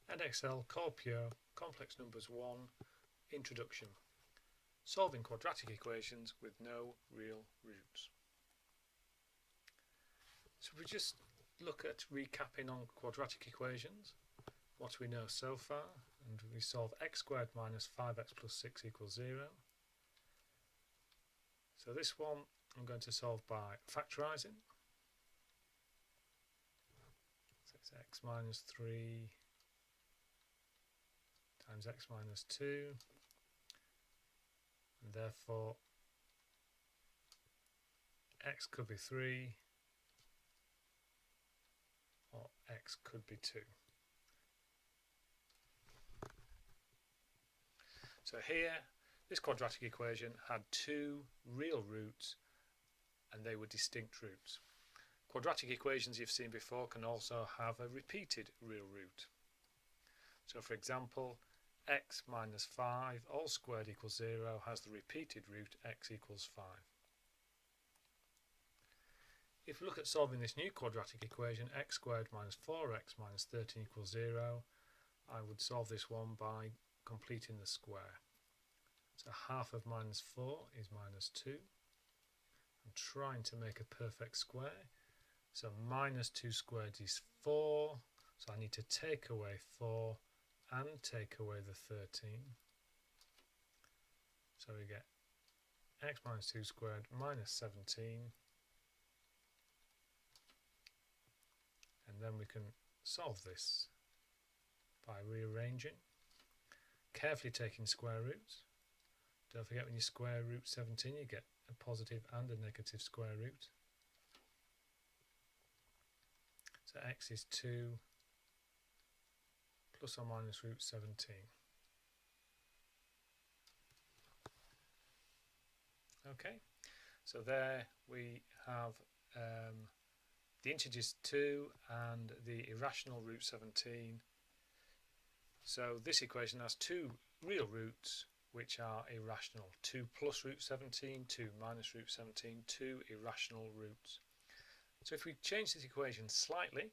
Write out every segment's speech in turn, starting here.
EDX Core Pure, Complex Numbers 1, Introduction. Solving quadratic equations with no real roots. So we just look at recapping on quadratic equations, what we know so far, and we solve x squared minus 5x plus 6 equals 0. So this one I'm going to solve by factorising. So it's x minus 3 times x minus 2, and therefore x could be 3 or x could be 2. So here, this quadratic equation had two real roots and they were distinct roots. Quadratic equations you've seen before can also have a repeated real root. So for example, x minus 5 all squared equals 0 has the repeated root x equals 5. If we look at solving this new quadratic equation, x squared minus 4x minus 13 equals 0, I would solve this one by completing the square. So half of minus 4 is minus 2. I'm trying to make a perfect square. So minus 2 squared is 4. So I need to take away 4 and take away the 13. So we get x minus 2 squared minus 17. And then we can solve this by rearranging, carefully taking square roots. Don't forget, when you square root 17 you get a positive and a negative square root. So x is 2 plus or minus root 17. Okay, so there we have the integers 2 and the irrational root 17. So this equation has two real roots which are irrational. 2 plus root 17, 2 minus root 17, two irrational roots. So if we change this equation slightly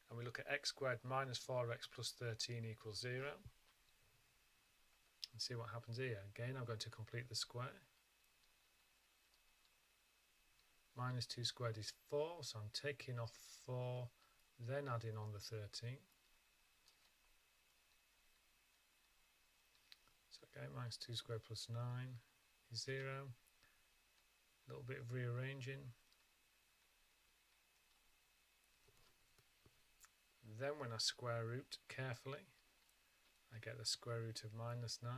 and we look at x squared minus 4x plus 13 equals 0 and see what happens here. Again, I'm going to complete the square. Minus 2 squared is 4, so I'm taking off 4, then adding on the 13. So again, minus 2 squared plus 9 is 0. A little bit of rearranging. Then when I square root carefully, I get the square root of minus 9.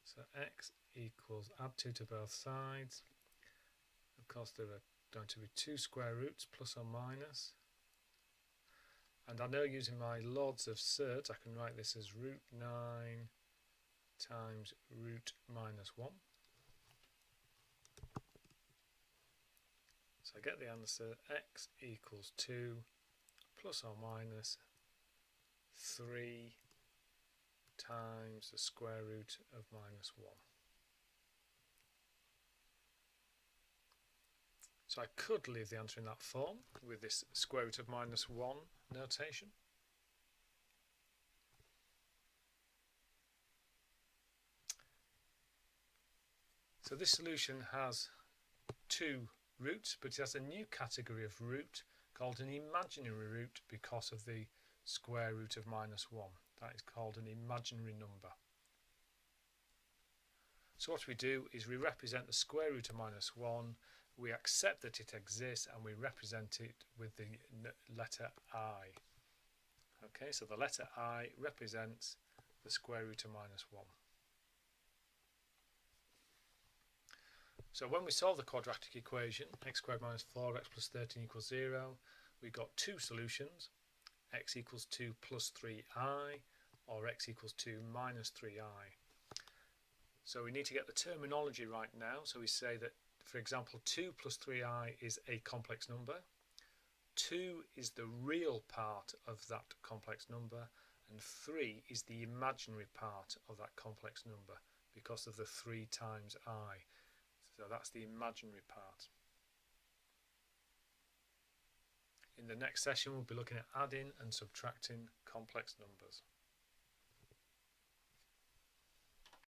So x equals, add 2 to both sides. Of course, there are going to be two square roots, plus or minus. And I know using my laws of surds, I can write this as root 9 times root minus 1. So I get the answer x equals 2 plus or minus 3 times the square root of minus 1. So I could leave the answer in that form with this square root of minus 1 notation. So this solution has two roots, but it has a new category of root called an imaginary root because of the square root of minus 1. That is called an imaginary number. So what we do is we represent the square root of minus 1, we accept that it exists, and we represent it with the letter I. Okay, so the letter I represents the square root of minus 1. So when we solve the quadratic equation, x squared minus 4x plus 13 equals 0, we got two solutions, x equals 2 plus 3i, or x equals 2 minus 3i. So we need to get the terminology right now. So we say that, for example, 2 plus 3i is a complex number, 2 is the real part of that complex number, and 3 is the imaginary part of that complex number because of the 3 times I. So that's the imaginary part. In the next session we'll be looking at adding and subtracting complex numbers.